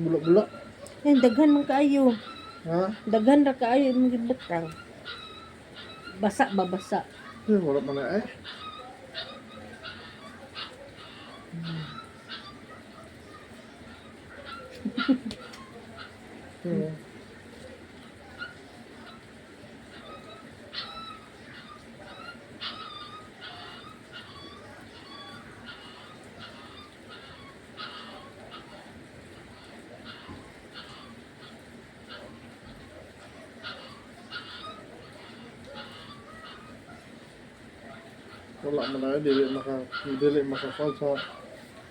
Bulak-bulak. Eh, daghan man kaayo. Ha? Daghan ra kaayo imong gibutang. Basa ba basa? Wala pa na eh. Wala man na dili makasal sa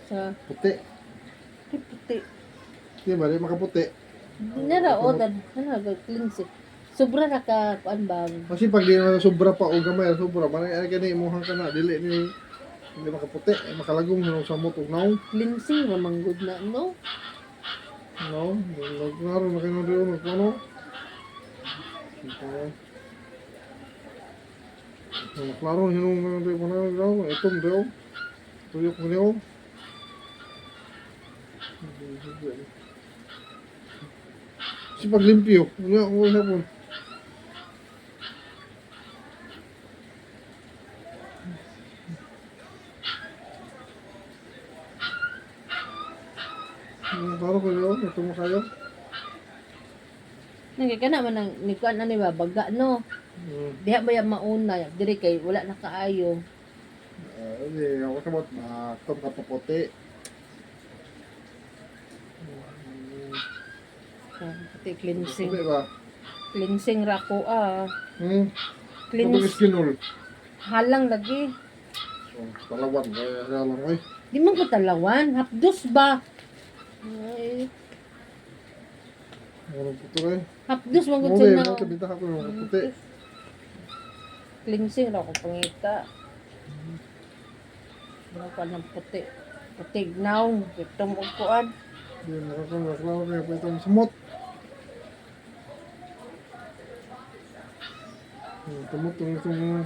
Sa puti. puti. Di ba, di makaputi. Nara o dan ga cleanse. Sobra ra ka kuan ba? Kasi pag di na sobra pa o gamay, sobra, manay ay kani imuhang ka na, dili makaputi, ay makalagong sa samot og naong. Cleansing ra manggod na no. No, naglaro na kayo na rin, ano? Naklaro, hinong na rin mo na rin, itong rin, tuyok mo rin. Kasi pag limpyo, ano ako na po. Klaro ko yun, ito mo kayo. Nagkana man ang ni kuan ani ba baga no. Diha ba yung mauna, diri kay wala na kaayo. Hindi, ako sabot, itong kapaputi. Puti cleansing. Puti ba? Cleansing ra ko Itong Cleanse skinol. halang lagi. Talawan, kaya lang, ay. Di man ko talawan, hapdos ba? Ay, Walang puto rin. hapdos man gud Muli, na. nakabita ako ng kaputi. Cleansing ra ko pangita. Ano ka ng puti. Puti gnaw, itong upuan. Hindi, nakaklaro kaya pa itong sumot. Tumot, itong